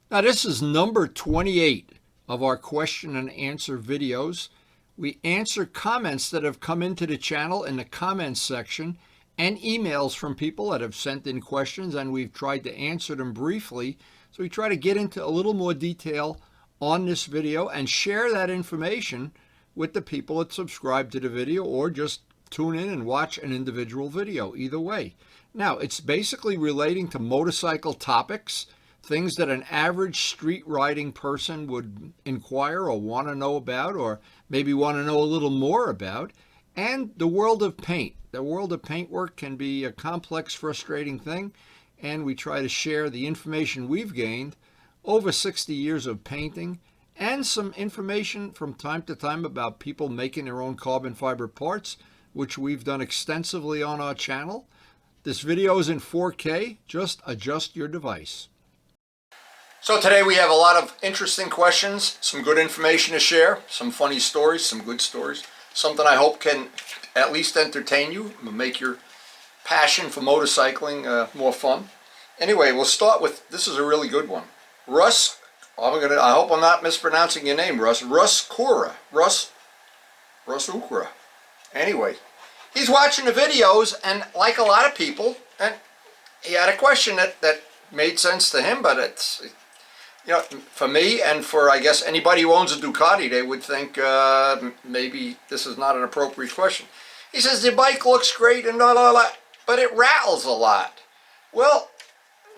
Now, this is number 28 of our question and answer videos. We answer comments that have come into the channel in the comments section and emails from people that have sent in questions, and we've tried to answer them briefly. So we try to get into a little more detail on this video and share that information with the people that subscribe to the video or just tune in and watch an individual video, either way. Now, it's basically relating to motorcycle topics, things that an average street riding person would inquire or want to know about, or maybe want to know a little more about, and the world of paint. The world of paintwork can be a complex, frustrating thing, and we try to share the information we've gained over 60 years of painting and some information from time to time about people making their own carbon fiber parts, which we've done extensively on our channel. This video is in 4K. Just adjust your device. So today we have a lot of interesting questions, some good information to share, some funny stories, some good stories, something I hope can at least entertain you, make your passion for motorcycling more fun. Anyway, we'll start with, this is a really good one. Russ, I hope I'm not mispronouncing your name, Russ. Russ Ukra. Anyway, he's watching the videos, and like a lot of people, and he had a question that made sense to him, but it's, you know, for me and for, I guess, anybody who owns a Ducati, they would think maybe this is not an appropriate question. He says, the bike looks great and blah, blah, blah, but it rattles a lot. Well,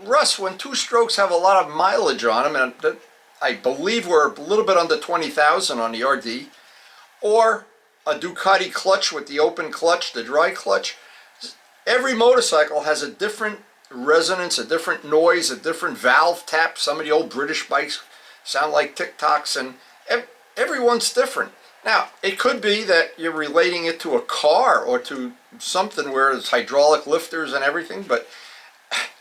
Russ, when two strokes have a lot of mileage on them, and I believe we're a little bit under 20,000 on the RD, or a Ducati clutch with the open clutch, the dry clutch, every motorcycle has a different resonance, a different noise, a different valve tap. Some of the old British bikes sound like tic-tocs, and everyone's different. Now, it could be that you're relating it to a car or to something where it's hydraulic lifters and everything, but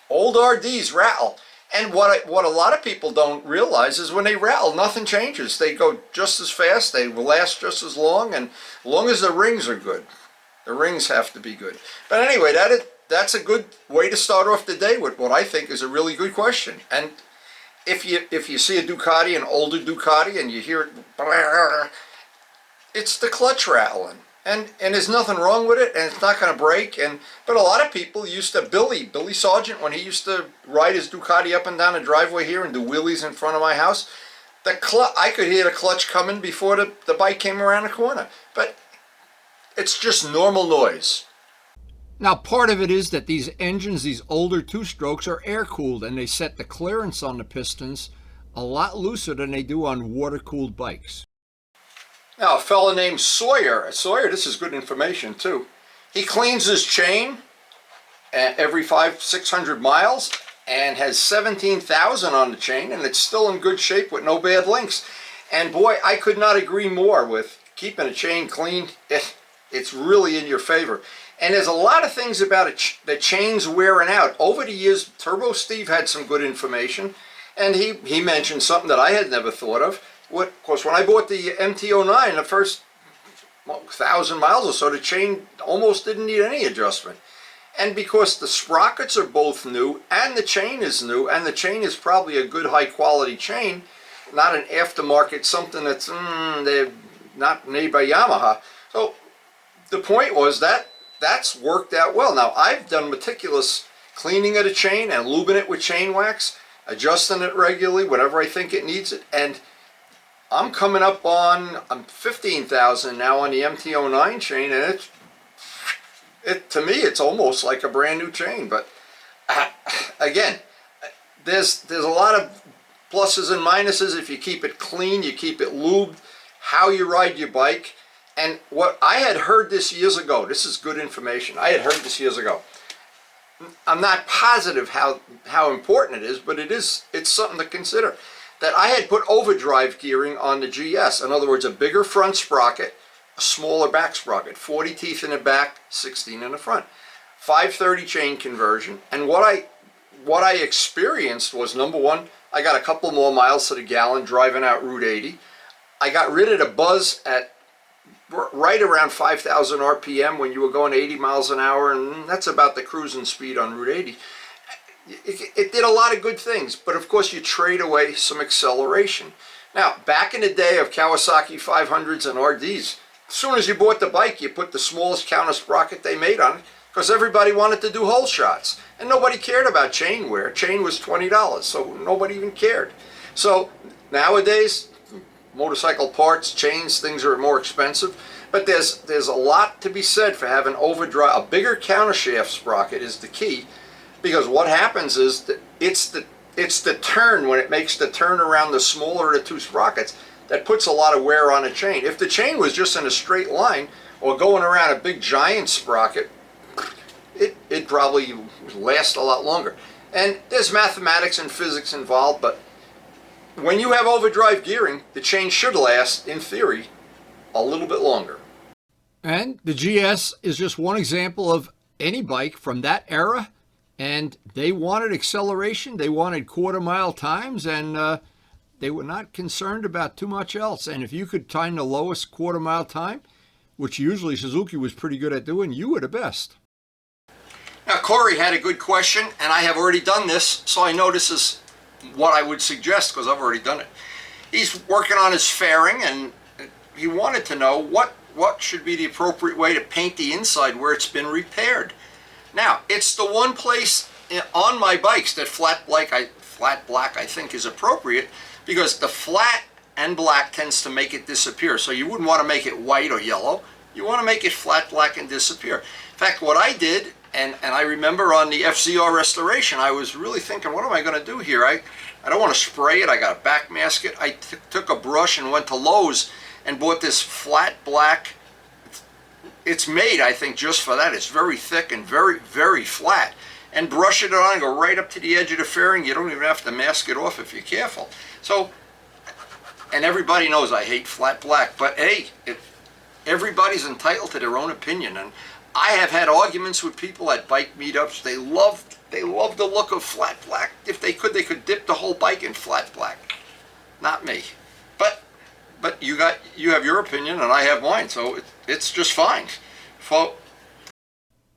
old RDs rattle. And what a lot of people don't realize is when they rattle, nothing changes. They go just as fast, they will last just as long, and as long as the rings are good. The rings have to be good. But anyway, that's a good way to start off the day with what I think is a really good question. And if you see a Ducati, an older Ducati, and you hear it, it's the clutch rattling. And there's nothing wrong with it, and it's not going to break. But a lot of people used to, Billy Sargent, when he used to ride his Ducati up and down the driveway here and do wheelies in front of my house, I could hear the clutch coming before the bike came around the corner. But it's just normal noise. Now, part of it is that these engines, these older two-strokes, are air-cooled, and they set the clearance on the pistons a lot looser than they do on water-cooled bikes. Now, a fella named Sawyer, this is good information too. He cleans his chain every 500-600 miles and has 17,000 on the chain, and it's still in good shape with no bad links. And boy, I could not agree more with keeping a chain clean. It's really in your favor. And there's a lot of things about the chains wearing out. Over the years, Turbo Steve had some good information, and he mentioned something that I had never thought of. Of course, when I bought the MT-09, the first 1,000 miles or so, the chain almost didn't need any adjustment. And because the sprockets are both new, and the chain is new, and the chain is probably a good high-quality chain, not an aftermarket, something that's they're not made by Yamaha. So the point was that's worked out well. Now, I've done meticulous cleaning of the chain and lubing it with chain wax, adjusting it regularly whenever I think it needs it, and I'm coming up on 15,000 now on the MT-09 chain, and to me it's almost like a brand new chain. But again, there's a lot of pluses and minuses if you keep it clean, you keep it lubed, how you ride your bike. And what I had heard this years ago, this is good information, I had heard this years ago. I'm not positive how important it is, but it's something to consider. That I had put overdrive gearing on the GS. In other words, a bigger front sprocket, a smaller back sprocket, 40 teeth in the back, 16 in the front. 530 chain conversion. And what I experienced was, number one, I got a couple more miles to the gallon driving out Route 80. I got rid of the buzz at right around 5,000 RPM when you were going 80 miles an hour, and that's about the cruising speed on Route 80. it did a lot of good things, but of course you trade away some acceleration. Now, back in the day of Kawasaki 500s and RDs, as soon as you bought the bike, you put the smallest counter sprocket they made on it, because everybody wanted to do hole shots. And nobody cared about chain wear. Chain was $20, so nobody even cared. So nowadays, motorcycle parts, chains, things are more expensive. But there's a lot to be said for having overdrive. A bigger countershaft sprocket is the key, because what happens is that it's the turn, when it makes the turn around the smaller of the two sprockets, that puts a lot of wear on a chain. If the chain was just in a straight line or going around a big giant sprocket, it'd probably last a lot longer. And there's mathematics and physics involved, but when you have overdrive gearing, the chain should last, in theory, a little bit longer. And the GS is just one example of any bike from that era, and they wanted acceleration, they wanted quarter-mile times, and they were not concerned about too much else. And if you could time the lowest quarter-mile time, which usually Suzuki was pretty good at doing, you were the best. Now, Corey had a good question, and I have already done this, so I know this is what I would suggest, because I've already done it. He's working on his fairing, and he wanted to know what should be the appropriate way to paint the inside where it's been repaired. Now, it's the one place on my bikes that flat black I think is appropriate, because the flat and black tends to make it disappear. So you wouldn't want to make it white or yellow. You want to make it flat black and disappear. In fact, what I did, and I remember on the FZR restoration, I was really thinking, what am I going to do here? I don't want to spray it. I got to backmask it. I took a brush and went to Lowe's and bought this flat black. It's made, I think, just for that. It's very thick and very, very flat. And brush it on and go right up to the edge of the fairing. You don't even have to mask it off if you're careful. So, and everybody knows I hate flat black, but hey, everybody's entitled to their own opinion. And I have had arguments with people at bike meetups. They love the look of flat black. If they could dip the whole bike in flat black. Not me. But you have your opinion and I have mine, so it's just fine.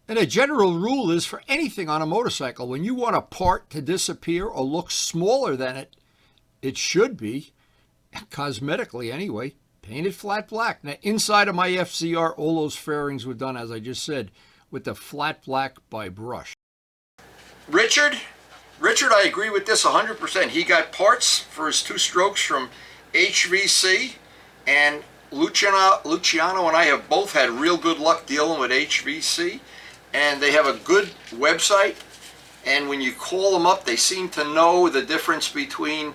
And a general rule is, for anything on a motorcycle, when you want a part to disappear or look smaller than it should be, cosmetically anyway, paint it flat black. Now, inside of my FZR, all those fairings were done, as I just said, with the flat black by brush. Richard, I agree with this 100%. He got parts for his two strokes from HVC, and Luciano and I have both had real good luck dealing with HVC, and they have a good website, and when you call them up, they seem to know the difference between, and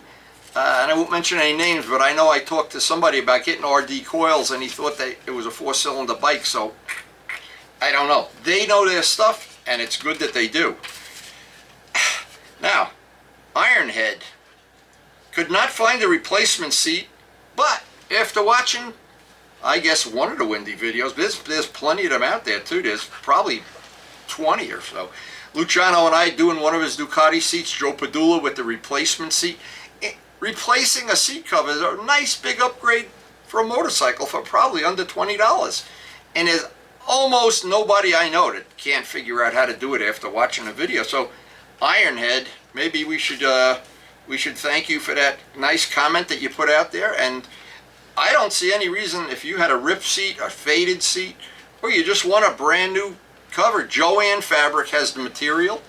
I won't mention any names, but I know I talked to somebody about getting RD coils, and he thought that it was a 4-cylinder bike, so I don't know. They know their stuff, and it's good that they do. Now, Ironhead could not find a replacement seat, but after watching, I guess, one of the Windy videos, there's plenty of them out there too. There's probably 20 or so. Luciano and I doing one of his Ducati seats, Joe Padula with the replacement seat. Replacing a seat cover is a nice big upgrade for a motorcycle for probably under $20. And there's almost nobody I know that can't figure out how to do it after watching a video. So Ironhead, maybe we should thank you for that nice comment that you put out there. And I don't see any reason, if you had a ripped seat, a faded seat, or you just want a brand new cover, Jo-Ann Fabric has the material.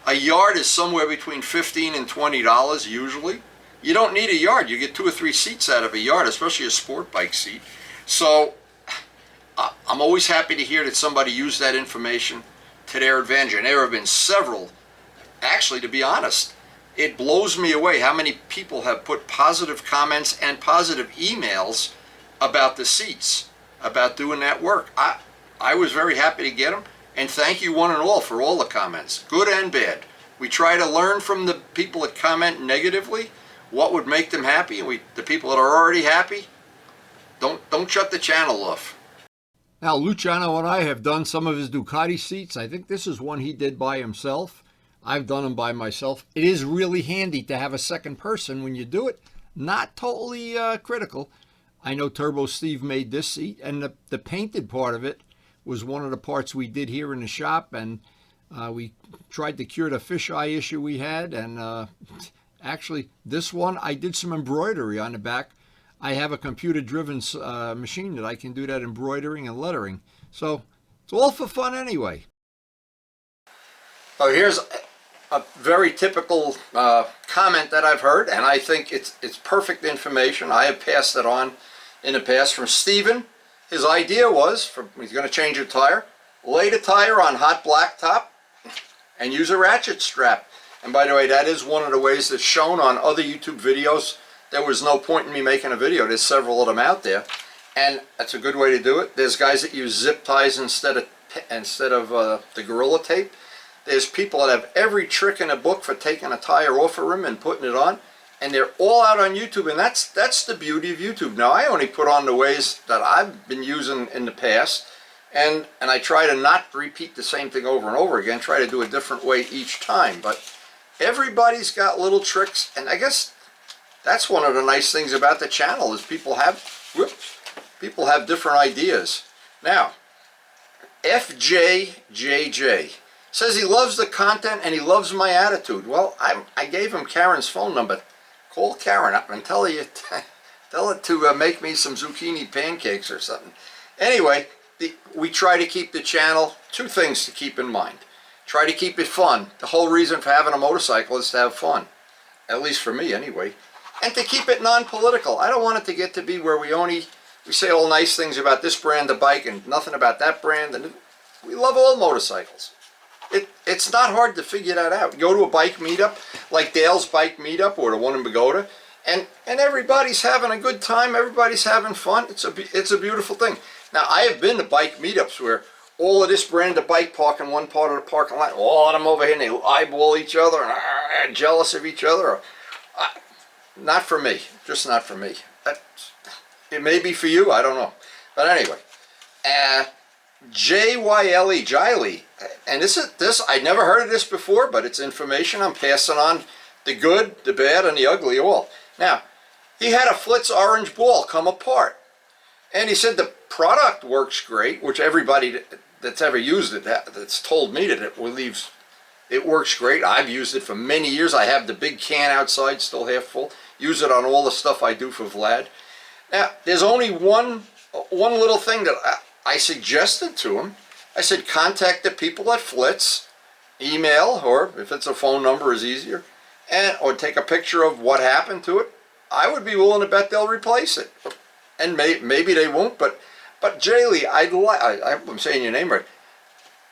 A yard is somewhere between $15 and $20 usually. You don't need a yard. You get 2 or 3 seats out of a yard, especially a sport bike seat. So I'm always happy to hear that somebody used that information to their advantage. And there have been several. Actually, to be honest, it blows me away how many people have put positive comments and positive emails about the seats, about doing that work. I was very happy to get them, and thank you one and all for all the comments, good and bad. We try to learn from the people that comment negatively what would make them happy, and the people that are already happy, don't shut the channel off. Now, Luciano and I have done some of his Ducati seats. I think this is one he did by himself. I've done them by myself. It is really handy to have a second person when you do it. Not totally critical. I know Turbo Steve made this seat, and the painted part of it was one of the parts we did here in the shop, and We tried to cure the fisheye issue we had, and actually, this one I did some embroidery on the back. I have a computer-driven machine that I can do that embroidering and lettering. So it's all for fun anyway. Oh, here's a very typical comment that I've heard, and I think it's perfect information. I have passed it on in the past from Stephen. His idea was, he's going to change a tire, lay the tire on hot blacktop and use a ratchet strap. And by the way, that is one of the ways that's shown on other YouTube videos. There was no point in me making a video. There's several of them out there, and that's a good way to do it. There's guys that use zip ties instead of the Gorilla Tape. There's people that have every trick in a book for taking a tire off a rim and putting it on, and they're all out on YouTube, and that's the beauty of YouTube. Now, I only put on the ways that I've been using in the past, and I try to not repeat the same thing over and over again, try to do a different way each time. But everybody's got little tricks, and I guess that's one of the nice things about the channel is people have different ideas. Now, FJJJ says he loves the content and he loves my attitude. Well, I gave him Karen's phone number. Call Karen up and tell her to make me some zucchini pancakes or something. Anyway, we try to keep the channel, two things to keep in mind. Try to keep it fun. The whole reason for having a motorcycle is to have fun. At least for me anyway. And to keep it non-political. I don't want it to get to be where we say all nice things about this brand of bike and nothing about that brand. And we love all motorcycles. It's not hard to figure that out. Go to a bike meetup like Dale's bike meetup or the one in Pagoda, and everybody's having a good time. Everybody's having fun. It's a beautiful thing. Now, I have been to bike meetups where all of this brand of bike park in one part of the parking lot, all of them over here, and they eyeball each other and are jealous of each other. Not for me. Just not for me. It may be for you. I don't know. But anyway, Jyle, and this I never heard of this before, but it's information I'm passing on, the good, the bad, and the ugly all. Now, he had a Flitz orange ball come apart, and he said the product works great, which everybody that's ever used it that's told me that it works great. I've used it for many years. I have the big can outside, still half full. Use it on all the stuff I do for Vlad. Now, there's only one little thing that I suggested to him. I said, contact the people at Flitz, email, or if it's a phone number is easier, or take a picture of what happened to it. I would be willing to bet they'll replace it. And maybe they won't, but Jaylee, I'm saying your name right.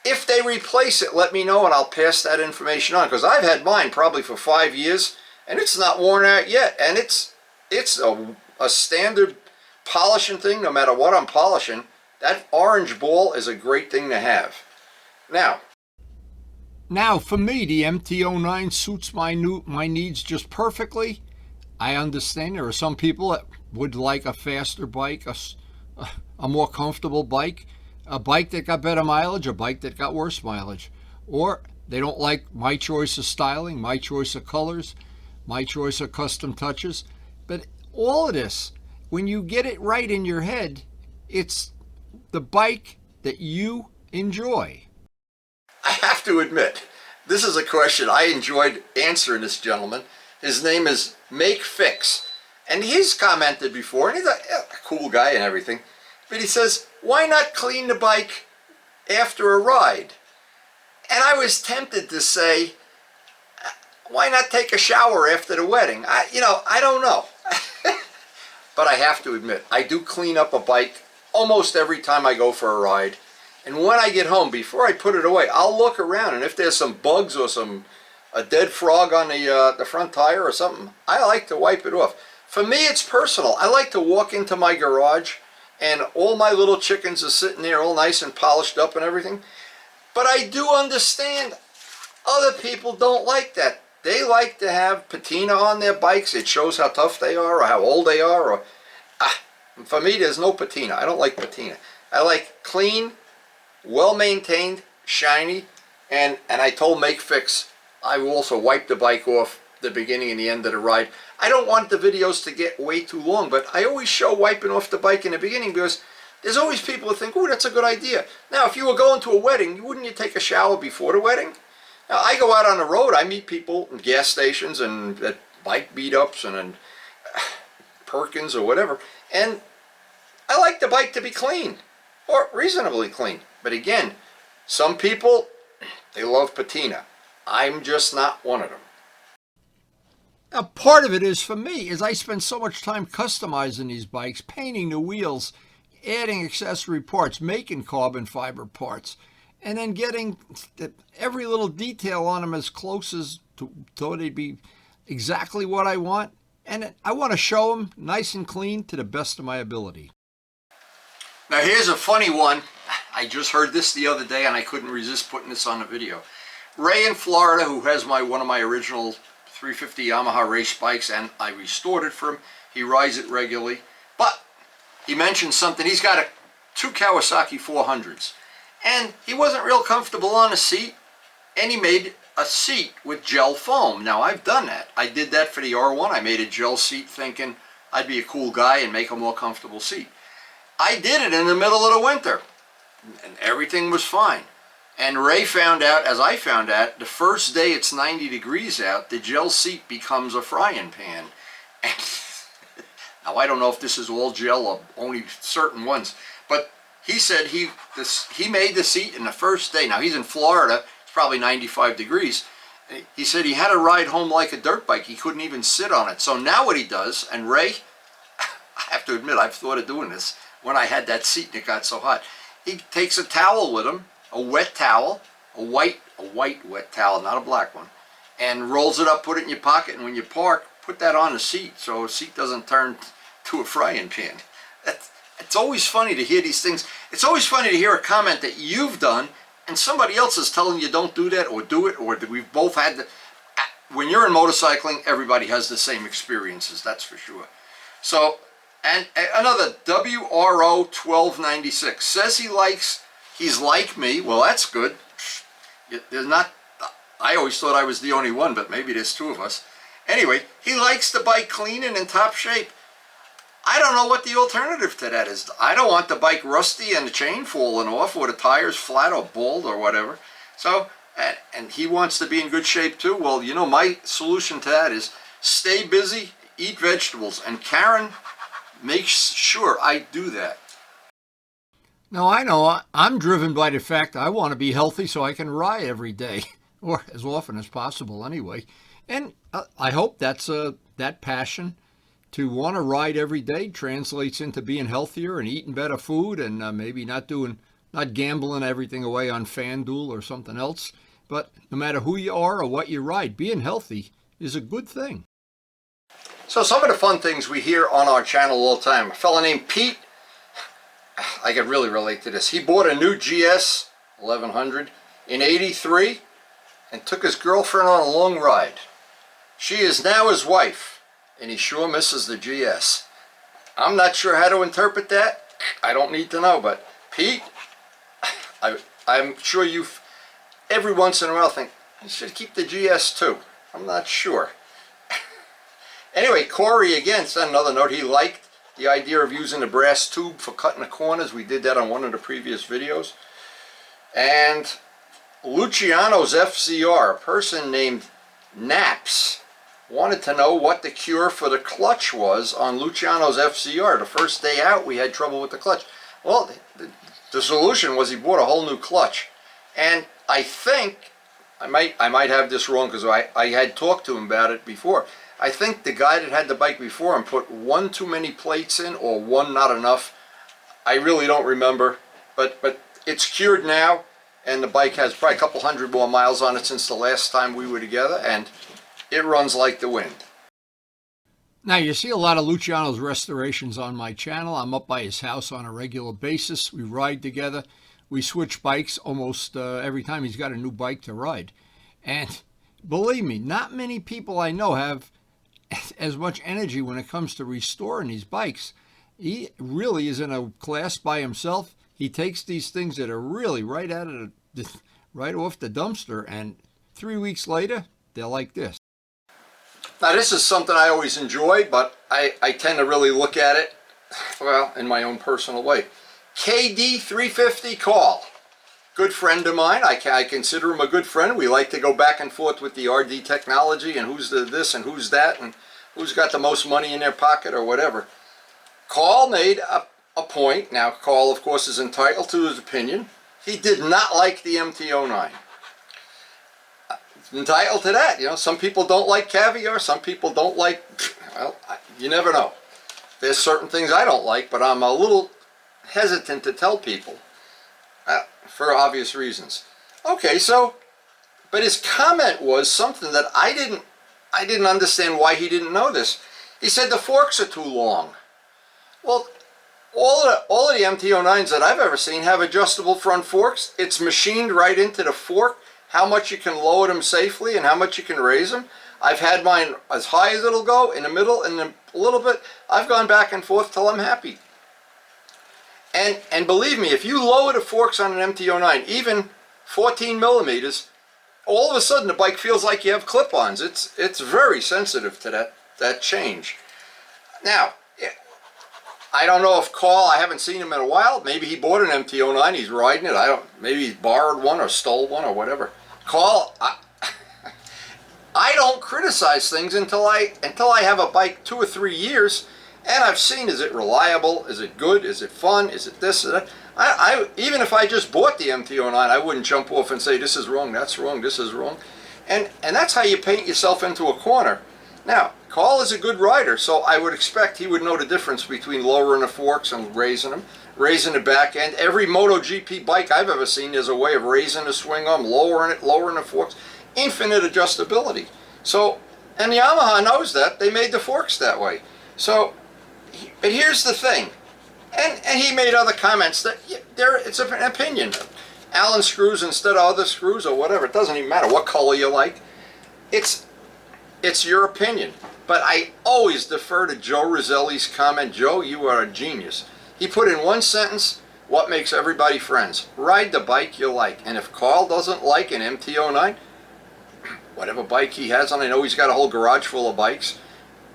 If they replace it, let me know and I'll pass that information on, because I've had mine probably for 5 years and it's not worn out yet, and it's a standard polishing thing. No matter what I'm polishing, that orange ball is a great thing to have. Now, for me, the MT-09 suits my needs just perfectly. I understand there are some people that would like a faster bike, a more comfortable bike, a bike that got better mileage, a bike that got worse mileage. Or they don't like my choice of styling, my choice of colors, my choice of custom touches. But all of this, when you get it right in your head, it's the bike that you enjoy. I have to admit, this is a question I enjoyed answering this gentleman. His name is Make Fix. And he's commented before, and he's a cool guy and everything. But he says, why not clean the bike after a ride? And I was tempted to say, why not take a shower after the wedding? I don't know. But I have to admit, I do clean up a bike almost every time I go for a ride. And when I get home, before I put it away, I'll look around, and if there's some bugs or a dead frog on the front tire or something, I like to wipe it off. For me, it's personal. I like to walk into my garage and all my little chickens are sitting there all nice and polished up and everything. But I do understand other people don't like that. They like to have patina on their bikes. It shows how tough they are or how old they are. For me, there's no patina. I don't like patina. I like clean, well-maintained, shiny, and I told Make Fix I will also wipe the bike off the beginning and the end of the ride. I don't want the videos to get way too long, but I always show wiping off the bike in the beginning because There's always people who think, oh, that's a good idea. Now, if you were going to a wedding, wouldn't you take a shower before the wedding? Now, I go out on the road, I meet people in gas stations and at bike beat-ups and in Perkins or whatever, and I like the bike to be clean, or reasonably clean. But again, some people, they love patina. I'm just not one of them. Now, part of it is for me, is I spend so much time customizing these bikes, painting the wheels, adding accessory parts, making carbon fiber parts, and then getting every little detail on them as close as to so they'd be exactly what I want. And I want to show them nice and clean to the best of my ability. Now here's a funny one. I just heard this the other day and I couldn't resist putting this on the video. Ray in Florida, who has one of my original 350 Yamaha race bikes, and I restored it for him. He rides it regularly. But he mentioned something. He's got two Kawasaki 400s. And he wasn't real comfortable on the seat. And he made a seat with gel foam. Now I've done that. I did that for the R1. I made a gel seat thinking I'd be a cool guy and make a more comfortable seat. I did it in the middle of the winter and everything was fine. And Ray found out, as I found out, the first day it's 90 degrees out, the gel seat becomes a frying pan. And now I don't know if this is all gel or only certain ones, but he said he made the seat in the first day. Now he's in Florida. Probably 95 degrees. He said he had to ride home like a dirt bike. He couldn't even sit on it. So now what he does, and Ray, I have to admit, I've thought of doing this when I had that seat and it got so hot. He takes a towel with him, a wet towel, a white wet towel, not a black one, and rolls it up, put it in your pocket, and when you park, put that on the seat so the seat doesn't turn to a frying pan. It's always funny to hear these things. It's always funny to hear a comment that you've done and somebody else is telling you don't do that or do it, or we've both had the... When you're in motorcycling, everybody has the same experiences, that's for sure. So, and another WRO 1296 says he's like me. Well, that's good. There's not... I always thought I was the only one, but maybe there's two of us. Anyway, he likes the bike clean and in top shape. I don't know what the alternative to that is. I don't want the bike rusty and the chain falling off or the tires flat or bald or whatever. So, and he wants to be in good shape too. Well, you know, my solution to that is stay busy, eat vegetables, and Karen makes sure I do that. Now, I know I'm driven by the fact I want to be healthy so I can ride every day, or as often as possible anyway. And I hope that passion to want to ride every day translates into being healthier and eating better food and maybe not gambling everything away on FanDuel or something else. But no matter who you are or what you ride, being healthy is a good thing. So some of the fun things we hear on our channel all the time. A fella named Pete, I could really relate to this. He bought a new GS 1100 in '83 and took his girlfriend on a long ride. She is now his wife. And he sure misses the GS. I'm not sure how to interpret that. I don't need to know, but Pete, I'm sure you've every once in a while think, you should keep the GS too. I'm not sure. Anyway, Corey again sent another note. He liked the idea of using the brass tube for cutting the corners. We did that on one of the previous videos. And Luciano's FZR, a person named Naps, wanted to know what the cure for the clutch was on Luciano's FZR. The first day out we had trouble with the clutch. Well, the solution was he bought a whole new clutch. And I think, I might have this wrong because I had talked to him about it before. I think the guy that had the bike before him put one too many plates in or one not enough. I really don't remember, but it's cured now and the bike has probably a couple hundred more miles on it since the last time we were together, and it runs like the wind. Now, you see a lot of Luciano's restorations on my channel. I'm up by his house on a regular basis. We ride together. We switch bikes almost every time he's got a new bike to ride. And believe me, not many people I know have as much energy when it comes to restoring these bikes. He really is in a class by himself. He takes these things that are really right out of right off the dumpster, and 3 weeks later, they're like this. Now this is something I always enjoy, but I tend to really look at it, well, in my own personal way. KD350 Call. Good friend of mine. I consider him a good friend. We like to go back and forth with the RD technology and who's the this and who's that and who's got the most money in their pocket or whatever. Call made a point. Now, Call, of course, is entitled to his opinion. He did not like the MT-09. Entitled to that. You know, some people don't like caviar. Some people don't like, well, you never know. There's certain things I don't like, but I'm a little hesitant to tell people for obvious reasons. Okay, so, but his comment was something that I didn't understand why he didn't know this. He said the forks are too long. Well, all of the MT-09s that I've ever seen have adjustable front forks. It's machined right into the fork, how much you can lower them safely and how much you can raise them. I've had mine as high as it'll go, in the middle, and a little bit. I've gone back and forth till I'm happy. And believe me, if you lower the forks on an MT-09, even 14 millimeters, all of a sudden the bike feels like you have clip-ons. It's very sensitive to that change. Now, I don't know if Call, I haven't seen him in a while. Maybe he bought an MT-09, he's riding it. Maybe he's borrowed one or stole one or whatever. Call, I don't criticize things until I have a bike 2 or 3 years and I've seen, is it reliable, is it good, is it fun, is it this, is that. Even if I just bought the MT-09, I wouldn't jump off and say this is wrong, that's wrong, this is wrong. And that's how you paint yourself into a corner. Now, Call is a good rider, so I would expect he would know the difference between lowering the forks and raising them, raising the back end. Every MotoGP bike I've ever seen, there's a way of raising the swing arm, lowering it, lowering the forks, infinite adjustability. So, and Yamaha knows that. They made the forks that way. So, but here's the thing, and he made other comments that it's an opinion. Allen screws instead of other screws or whatever. It doesn't even matter what color you like. It's your opinion. But I always defer to Joe Roselli's comment. Joe, you are a genius. He put in one sentence, what makes everybody friends? Ride the bike you like. And if Carl doesn't like an MT-09, whatever bike he has on, I know he's got a whole garage full of bikes.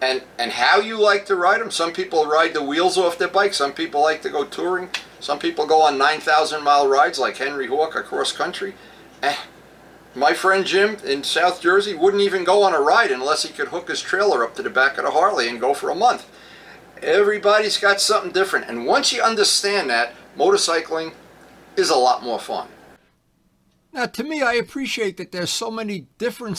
And how you like to ride them. Some people ride the wheels off their bike. Some people like to go touring. Some people go on 9,000-mile rides like Henry Hawk across country. My friend Jim in South Jersey wouldn't even go on a ride unless he could hook his trailer up to the back of the Harley and go for a month. Everybody's got something different. And once you understand that, motorcycling is a lot more fun. Now, to me, I appreciate that there's so many different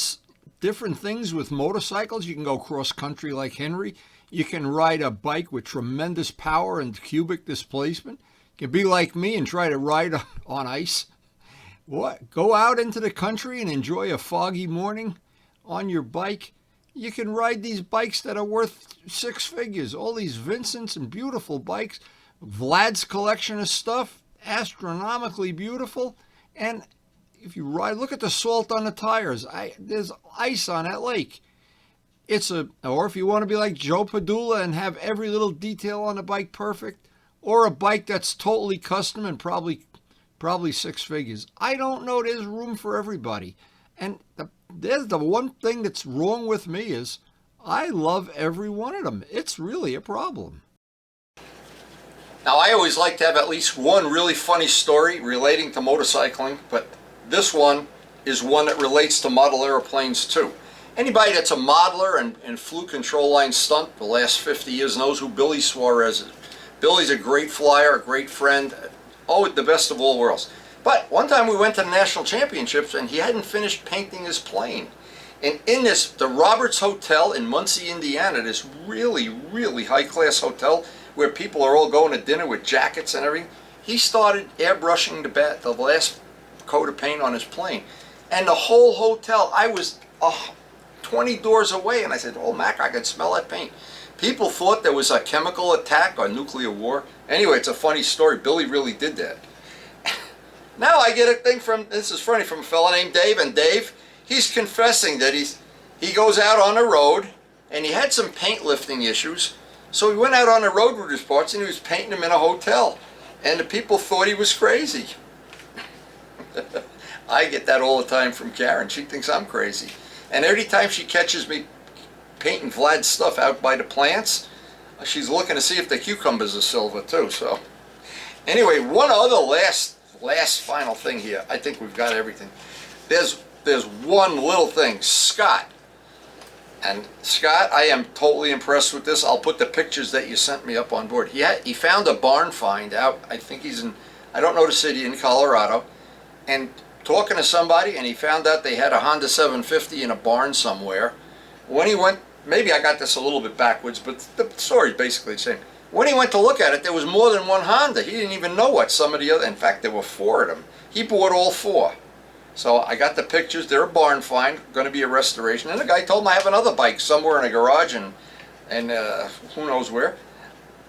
things with motorcycles. You can go cross country like Henry. You can ride a bike with tremendous power and cubic displacement. You can be like me and try to ride on ice. What? Go out into the country and enjoy a foggy morning on your bike. You can ride these bikes that are worth 6 figures. All these Vincents and beautiful bikes. Vlad's collection of stuff, astronomically beautiful. And if you ride, look at the salt on the tires. There's ice on that lake. Or if you want to be like Joe Padula and have every little detail on the bike perfect, or a bike that's totally custom and probably 6 figures. I don't know. There's room for everybody. And there's the one thing that's wrong with me is I love every one of them. It's really a problem. Now, I always like to have at least one really funny story relating to motorcycling, but this one is one that relates to model airplanes too. Anybody that's a modeler and flew control line stunt the last 50 years knows who Billy Suarez is. Billy's a great flyer, a great friend, the best of all worlds. But one time we went to the national championships and he hadn't finished painting his plane. And in the Roberts Hotel in Muncie, Indiana, this really, really high-class hotel where people are all going to dinner with jackets and everything, he started airbrushing the last coat of paint on his plane. And the whole hotel, I was 20 doors away, and I said, oh, Mac, I could smell that paint. People thought there was a chemical attack or nuclear war. Anyway, it's a funny story. Billy really did that. Now I get a thing this is funny, from a fellow named Dave, and Dave, he's confessing that he goes out on the road, and he had some paint lifting issues, so he went out on the road with his parts, and he was painting them in a hotel, and the people thought he was crazy. I get that all the time from Karen. She thinks I'm crazy. And every time she catches me painting Vlad's stuff out by the plants, she's looking to see if the cucumbers are silver too. So Anyway, one other last final thing here. I think we've got everything. There's one little thing, Scott. And Scott, I am totally impressed with this. I'll put the pictures that you sent me up on board. He found a barn find out. I think he's in, I don't know the city, in Colorado, and talking to somebody, and he found out they had a Honda 750 in a barn somewhere. When he went, maybe I got this a little bit backwards, but the story's basically the same. When he went to look at it, there was more than one Honda. He didn't even know what some of the other, in fact, there were 4 of them. He bought all 4. So I got the pictures. They're a barn find, going to be a restoration. And the guy told him I have another bike somewhere in a garage and who knows where.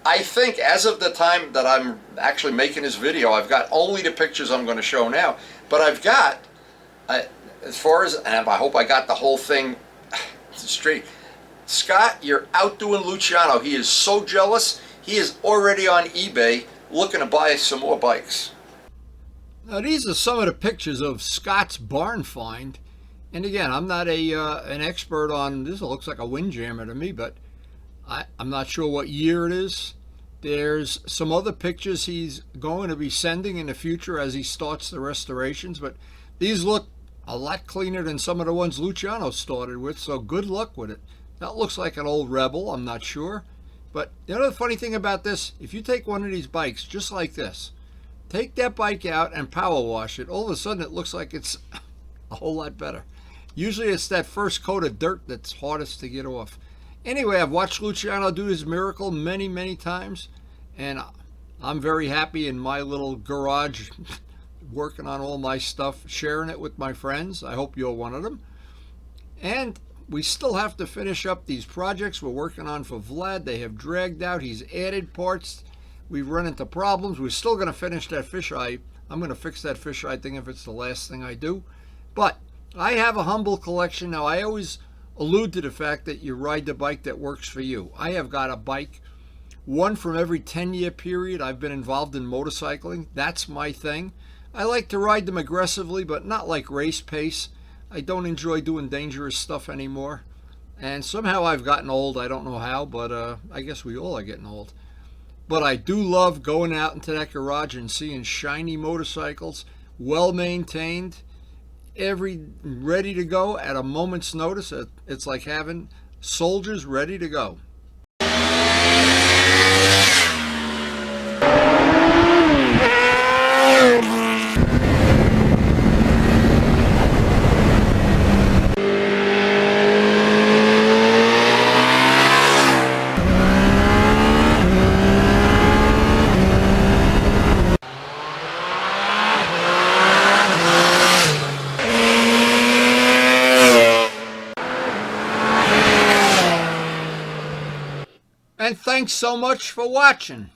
I think as of the time that I'm actually making this video, I've got only the pictures I'm going to show now. But I've got, as far as, and I hope I got the whole thing straight. Scott, you're outdoing Luciano. He is so jealous. He is already on eBay looking to buy some more bikes. Now, these are some of the pictures of Scott's barn find. And again, I'm not an expert on this. It looks like a Windjammer to me, but I'm not sure what year it is. There's some other pictures he's going to be sending in the future as he starts the restorations, but these look a lot cleaner than some of the ones Luciano started with, so good luck with it. That looks like an old Rebel, I'm not sure. But the other funny thing about this, if you take one of these bikes just like this, take that bike out and power wash it, all of a sudden it looks like it's a whole lot better. Usually it's that first coat of dirt that's hardest to get off. Anyway, I've watched Luciano do his miracle many, many times, and I'm very happy in my little garage working on all my stuff, sharing it with my friends. I hope you're one of them. And we still have to finish up these projects we're working on for Vlad. They have dragged out. He's added parts. We've run into problems. We're still going to finish that fisheye. I'm going to fix that fisheye thing if it's the last thing I do. But I have a humble collection. Now, I always allude to the fact that you ride the bike that works for you. I have got a bike, one from every 10-year period I've been involved in motorcycling. That's my thing. I like to ride them aggressively, but not like race pace. I don't enjoy doing dangerous stuff anymore. And somehow I've gotten old. I don't know how, but I guess we all are getting old. But I do love going out into that garage and seeing shiny motorcycles, well maintained, ready to go at a moment's notice. It's like having soldiers ready to go. And thanks so much for watching.